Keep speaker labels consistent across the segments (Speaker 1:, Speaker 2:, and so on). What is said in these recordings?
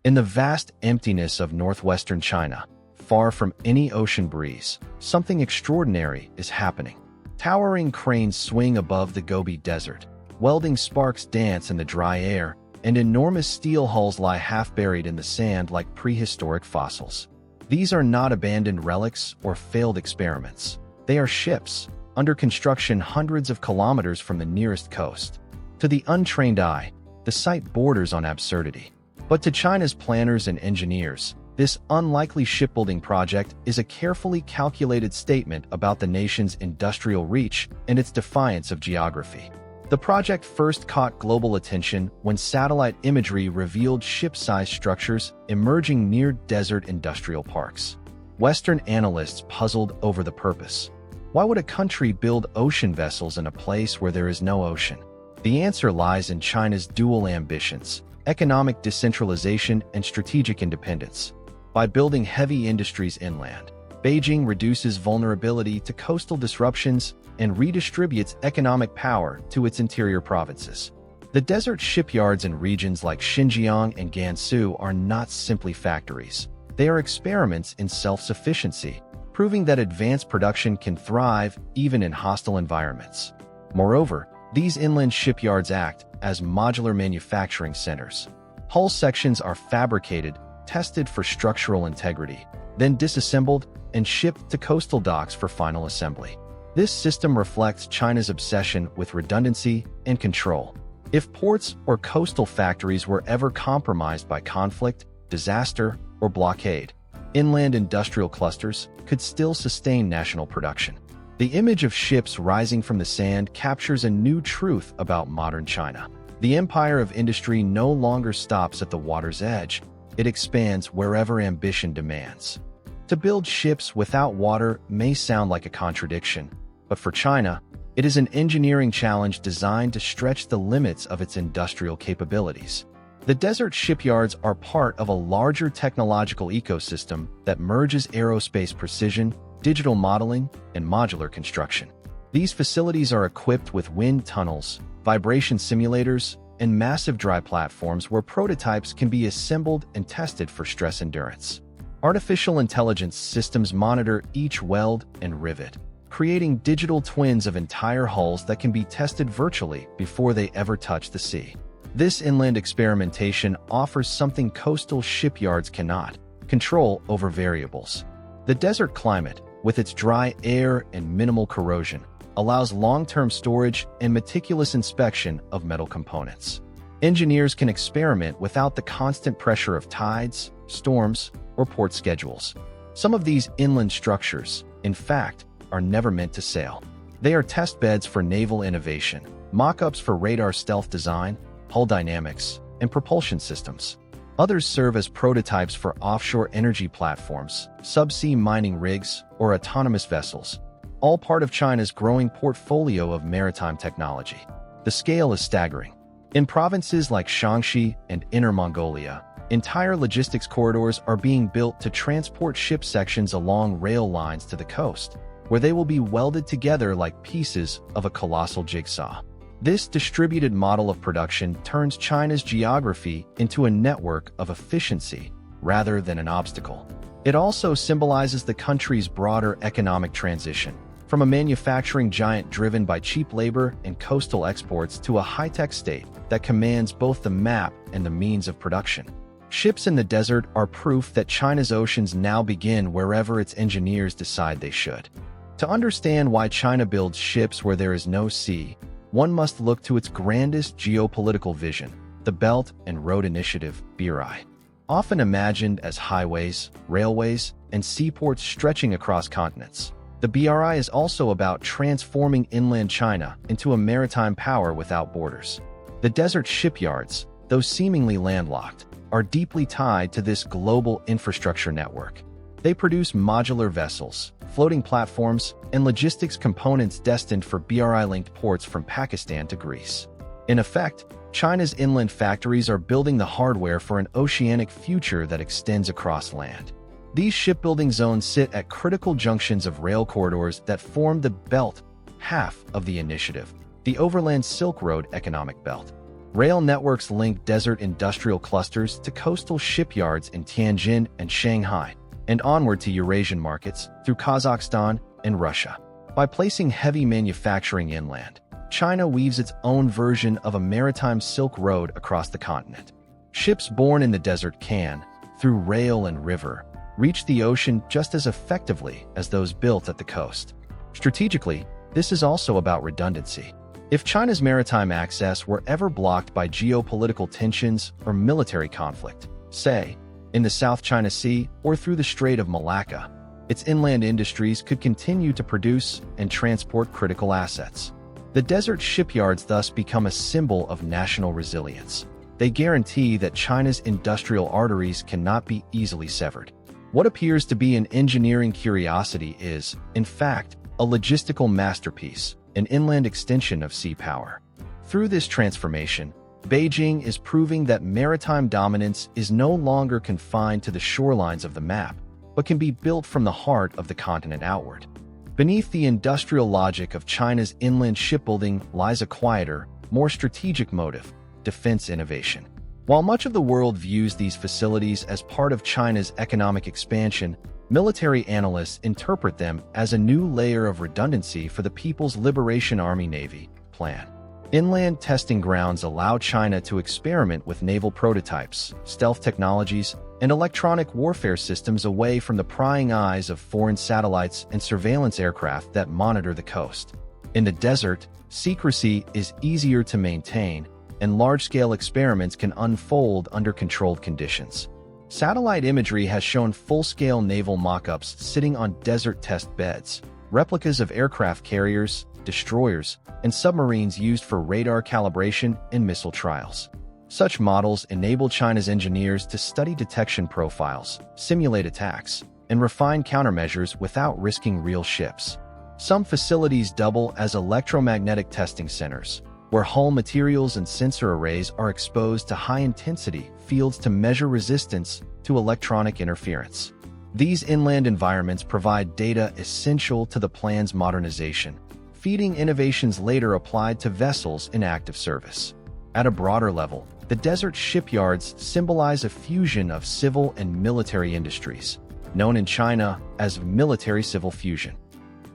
Speaker 1: In the vast emptiness of northwestern China, far from any ocean breeze, something extraordinary is happening. Towering cranes swing above the Gobi Desert, welding sparks dance in the dry air, and enormous steel hulls lie half-buried in the sand like prehistoric fossils. These are not abandoned relics or failed experiments. They are ships, under construction hundreds of kilometers from the nearest coast. To the untrained eye, the sight borders on absurdity. But to China's planners and engineers, this unlikely shipbuilding project is a carefully calculated statement about the nation's industrial reach and its defiance of geography. The project first caught global attention when satellite imagery revealed ship-sized structures emerging near desert industrial parks. Western analysts puzzled over the purpose. Why would a country build ocean vessels in a place where there is no ocean? The answer lies in China's dual ambitions: economic decentralization and strategic independence. By building heavy industries inland, Beijing reduces vulnerability to coastal disruptions and redistributes economic power to its interior provinces. The desert shipyards in regions like Xinjiang and Gansu are not simply factories. They are experiments in self-sufficiency, proving that advanced production can thrive even in hostile environments. Moreover, these inland shipyards act as modular manufacturing centers. Hull sections are fabricated, tested for structural integrity, then disassembled and shipped to coastal docks for final assembly. This system reflects China's obsession with redundancy and control. If ports or coastal factories were ever compromised by conflict, disaster, or blockade, inland industrial clusters could still sustain national production. The image of ships rising from the sand captures a new truth about modern China. The empire of industry no longer stops at the water's edge. It expands wherever ambition demands. To build ships without water may sound like a contradiction, but for China, it is an engineering challenge designed to stretch the limits of its industrial capabilities. The desert shipyards are part of a larger technological ecosystem that merges aerospace precision, digital modeling, and modular construction. These facilities are equipped with wind tunnels, vibration simulators, and massive dry platforms where prototypes can be assembled and tested for stress endurance. Artificial intelligence systems monitor each weld and rivet, creating digital twins of entire hulls that can be tested virtually before they ever touch the sea. This inland experimentation offers something coastal shipyards cannot: control over variables. The desert climate, with its dry air and minimal corrosion, allows long-term storage and meticulous inspection of metal components. Engineers can experiment without the constant pressure of tides, storms, or port schedules. Some of these inland structures, in fact, are never meant to sail. They are test beds for naval innovation, mock-ups for radar stealth design, hull dynamics, and propulsion systems. Others serve as prototypes for offshore energy platforms, subsea mining rigs, or autonomous vessels, all part of China's growing portfolio of maritime technology. The scale is staggering. In provinces like Shaanxi and Inner Mongolia, entire logistics corridors are being built to transport ship sections along rail lines to the coast, where they will be welded together like pieces of a colossal jigsaw. This distributed model of production turns China's geography into a network of efficiency rather than an obstacle. It also symbolizes the country's broader economic transition, from a manufacturing giant driven by cheap labor and coastal exports to a high-tech state that commands both the map and the means of production. Ships in the desert are proof that China's oceans now begin wherever its engineers decide they should. To understand why China builds ships where there is no sea, one must look to its grandest geopolitical vision, the Belt and Road Initiative, BRI. Often imagined as highways, railways, and seaports stretching across continents, the BRI is also about transforming inland China into a maritime power without borders. The desert shipyards, though seemingly landlocked, are deeply tied to this global infrastructure network. They produce modular vessels, floating platforms, and logistics components destined for BRI-linked ports from Pakistan to Greece. In effect, China's inland factories are building the hardware for an oceanic future that extends across land. These shipbuilding zones sit at critical junctions of rail corridors that form the Belt, half of the initiative, the Overland Silk Road Economic Belt. Rail networks link desert industrial clusters to coastal shipyards in Tianjin and Shanghai, and onward to Eurasian markets through Kazakhstan and Russia. By placing heavy manufacturing inland, China weaves its own version of a maritime Silk Road across the continent. Ships born in the desert can, through rail and river, reach the ocean just as effectively as those built at the coast. Strategically, this is also about redundancy. If China's maritime access were ever blocked by geopolitical tensions or military conflict, say, in the South China Sea or through the Strait of Malacca, its inland industries could continue to produce and transport critical assets. The desert shipyards thus become a symbol of national resilience. They guarantee that China's industrial arteries cannot be easily severed. What appears to be an engineering curiosity is, in fact, a logistical masterpiece, an inland extension of sea power. Through this transformation, Beijing is proving that maritime dominance is no longer confined to the shorelines of the map, but can be built from the heart of the continent outward. Beneath the industrial logic of China's inland shipbuilding lies a quieter, more strategic motive: defense innovation. While much of the world views these facilities as part of China's economic expansion, military analysts interpret them as a new layer of redundancy for the People's Liberation Army Navy plan. Inland testing grounds allow China to experiment with naval prototypes, stealth technologies, and electronic warfare systems away from the prying eyes of foreign satellites and surveillance aircraft that monitor the coast. In the desert, secrecy is easier to maintain, and large-scale experiments can unfold under controlled conditions. Satellite imagery has shown full-scale naval mock-ups sitting on desert test beds, replicas of aircraft carriers, destroyers, and submarines used for radar calibration and missile trials. Such models enable China's engineers to study detection profiles, simulate attacks, and refine countermeasures without risking real ships. Some facilities double as electromagnetic testing centers, where hull materials and sensor arrays are exposed to high-intensity fields to measure resistance to electronic interference. These inland environments provide data essential to the plan's modernization, feeding innovations later applied to vessels in active service. At a broader level, the desert shipyards symbolize a fusion of civil and military industries, known in China as military-civil fusion.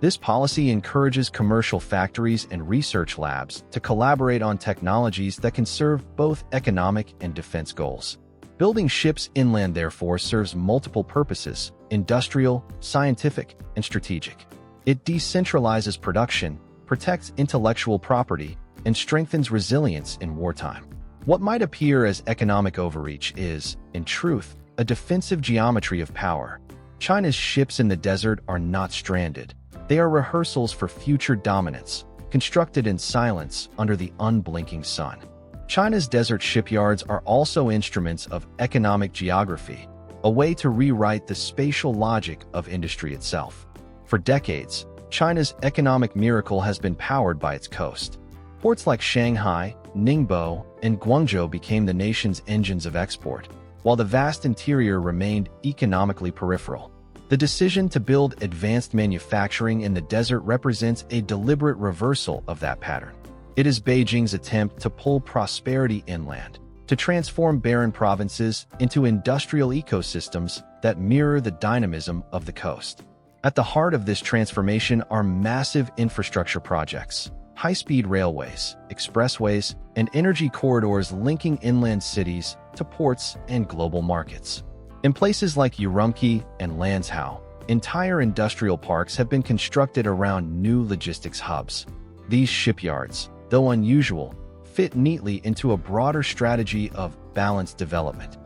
Speaker 1: This policy encourages commercial factories and research labs to collaborate on technologies that can serve both economic and defense goals. Building ships inland, therefore, serves multiple purposes: industrial, scientific, and strategic. It decentralizes production, protects intellectual property, and strengthens resilience in wartime. What might appear as economic overreach is, in truth, a defensive geometry of power. China's ships in the desert are not stranded. They are rehearsals for future dominance, constructed in silence under the unblinking sun. China's desert shipyards are also instruments of economic geography, a way to rewrite the spatial logic of industry itself. For decades, China's economic miracle has been powered by its coast. Ports like Shanghai, Ningbo, and Guangzhou became the nation's engines of export, while the vast interior remained economically peripheral. The decision to build advanced manufacturing in the desert represents a deliberate reversal of that pattern. It is Beijing's attempt to pull prosperity inland, to transform barren provinces into industrial ecosystems that mirror the dynamism of the coast. At the heart of this transformation are massive infrastructure projects: high-speed railways, expressways, and energy corridors linking inland cities to ports and global markets. In places like Urumqi and Lanzhou, entire industrial parks have been constructed around new logistics hubs. These shipyards, though unusual, fit neatly into a broader strategy of balanced development.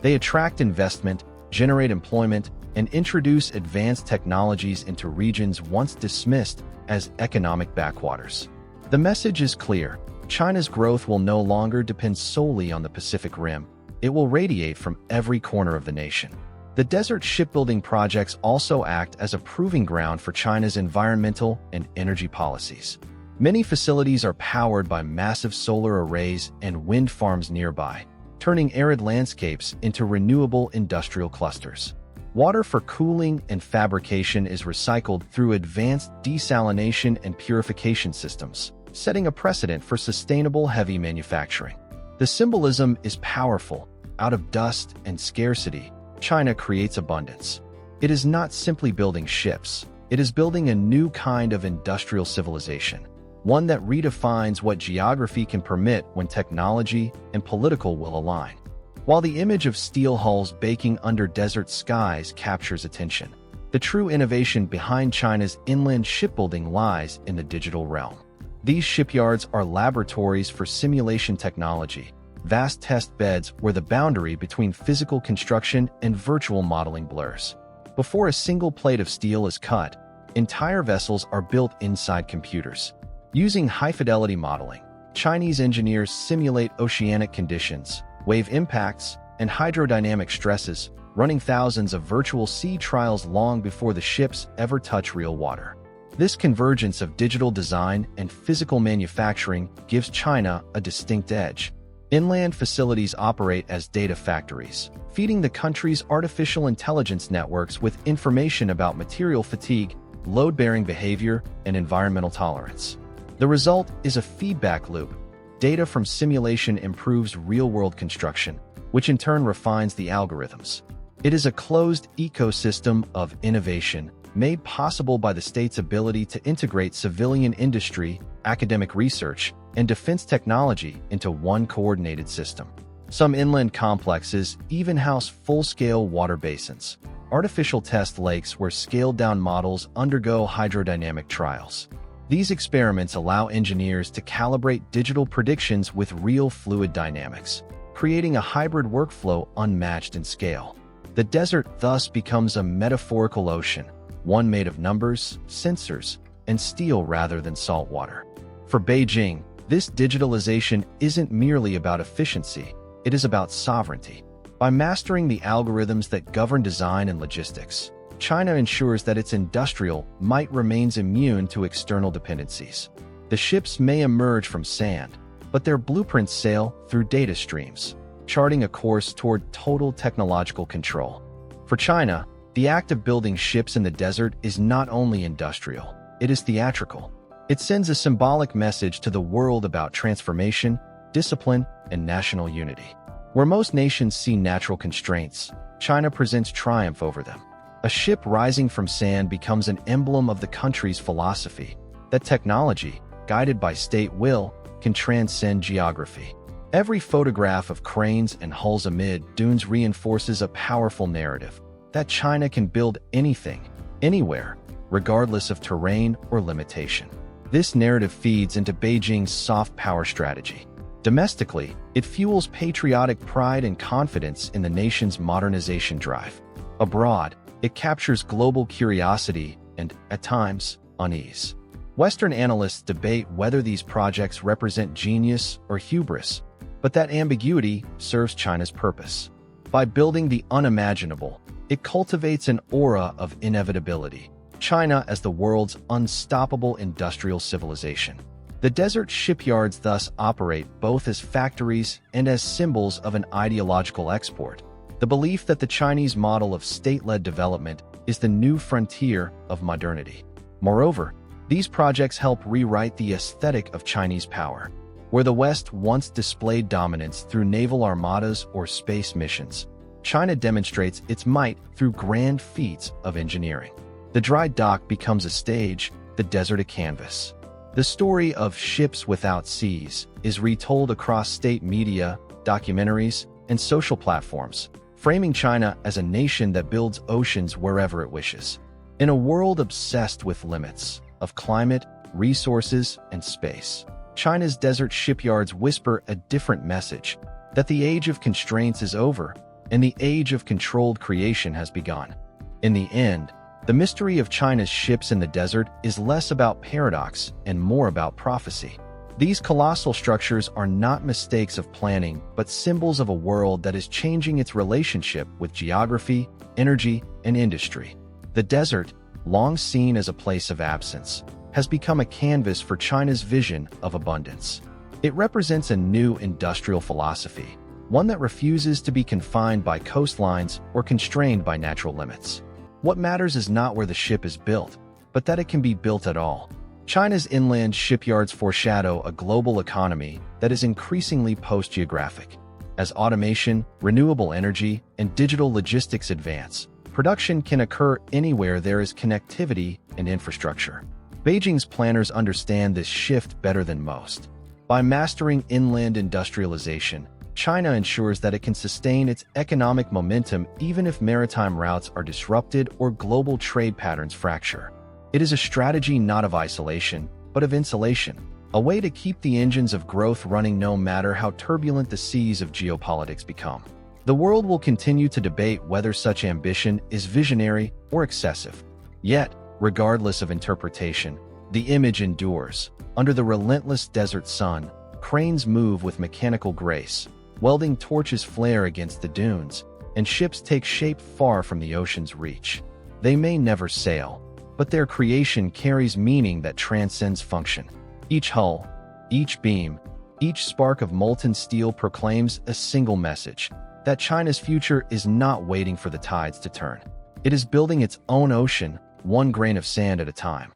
Speaker 1: They attract investment, generate employment, and introduce advanced technologies into regions once dismissed as economic backwaters. The message is clear: China's growth will no longer depend solely on the Pacific Rim. It will radiate from every corner of the nation. The desert shipbuilding projects also act as a proving ground for China's environmental and energy policies. Many facilities are powered by massive solar arrays and wind farms nearby, turning arid landscapes into renewable industrial clusters. Water for cooling and fabrication is recycled through advanced desalination and purification systems, setting a precedent for sustainable heavy manufacturing. The symbolism is powerful. Out of dust and scarcity, China creates abundance. It is not simply building ships. It is building a new kind of industrial civilization, one that redefines what geography can permit when technology and political will align. While the image of steel hulls baking under desert skies captures attention, the true innovation behind China's inland shipbuilding lies in the digital realm. These shipyards are laboratories for simulation technology, vast test beds where the boundary between physical construction and virtual modeling blurs. Before a single plate of steel is cut, entire vessels are built inside computers. Using high-fidelity modeling, Chinese engineers simulate oceanic conditions, wave impacts, and hydrodynamic stresses, running thousands of virtual sea trials long before the ships ever touch real water. This convergence of digital design and physical manufacturing gives China a distinct edge. Inland facilities operate as data factories, feeding the country's artificial intelligence networks with information about material fatigue, load-bearing behavior, and environmental tolerance. The result is a feedback loop. Data from simulation improves real-world construction, which in turn refines the algorithms. It is a closed ecosystem of innovation made possible by the state's ability to integrate civilian industry, academic research, and defense technology into one coordinated system. Some inland complexes even house full-scale water basins, artificial test lakes where scaled-down models undergo hydrodynamic trials. These experiments allow engineers to calibrate digital predictions with real fluid dynamics, creating a hybrid workflow unmatched in scale. The desert thus becomes a metaphorical ocean, one made of numbers, sensors, and steel rather than salt water. For Beijing, this digitalization isn't merely about efficiency, it is about sovereignty. By mastering the algorithms that govern design and logistics, China ensures that its industrial might remains immune to external dependencies. The ships may emerge from sand, but their blueprints sail through data streams, charting a course toward total technological control. For China, the act of building ships in the desert is not only industrial, it is theatrical. It sends a symbolic message to the world about transformation, discipline, and national unity. Where most nations see natural constraints, China presents triumph over them. A ship rising from sand becomes an emblem of the country's philosophy that technology, guided by state will, can transcend geography. Every photograph of cranes and hulls amid dunes reinforces a powerful narrative that China can build anything, anywhere, regardless of terrain or limitation. This narrative feeds into Beijing's soft power strategy. Domestically, it fuels patriotic pride and confidence in the nation's modernization drive. Abroad, it captures global curiosity and, at times, unease. Western analysts debate whether these projects represent genius or hubris, but that ambiguity serves China's purpose. By building the unimaginable, it cultivates an aura of inevitability. China as the world's unstoppable industrial civilization. The desert shipyards thus operate both as factories and as symbols of an ideological export. The belief that the Chinese model of state-led development is the new frontier of modernity. Moreover, these projects help rewrite the aesthetic of Chinese power. Where the West once displayed dominance through naval armadas or space missions, China demonstrates its might through grand feats of engineering. The dry dock becomes a stage, the desert a canvas. The story of ships without seas is retold across state media, documentaries, and social platforms, framing China as a nation that builds oceans wherever it wishes. In a world obsessed with limits of climate, resources, and space, China's desert shipyards whisper a different message, that the age of constraints is over and the age of controlled creation has begun. In the end, the mystery of China's ships in the desert is less about paradox and more about prophecy. These colossal structures are not mistakes of planning, but symbols of a world that is changing its relationship with geography, energy, and industry. The desert, long seen as a place of absence, has become a canvas for China's vision of abundance. It represents a new industrial philosophy, one that refuses to be confined by coastlines or constrained by natural limits. What matters is not where the ship is built, but that it can be built at all. China's inland shipyards foreshadow a global economy that is increasingly post-geographic. As automation, renewable energy, and digital logistics advance, production can occur anywhere there is connectivity and infrastructure. Beijing's planners understand this shift better than most. By mastering inland industrialization, China ensures that it can sustain its economic momentum even if maritime routes are disrupted or global trade patterns fracture. It is a strategy not of isolation, but of insulation, a way to keep the engines of growth running no matter how turbulent the seas of geopolitics become. The world will continue to debate whether such ambition is visionary or excessive. Yet, regardless of interpretation, the image endures. Under the relentless desert sun, cranes move with mechanical grace, welding torches flare against the dunes, and ships take shape far from the ocean's reach. They may never sail, but their creation carries meaning that transcends function. Each hull, each beam, each spark of molten steel proclaims a single message: that China's future is not waiting for the tides to turn. It is building its own ocean, one grain of sand at a time.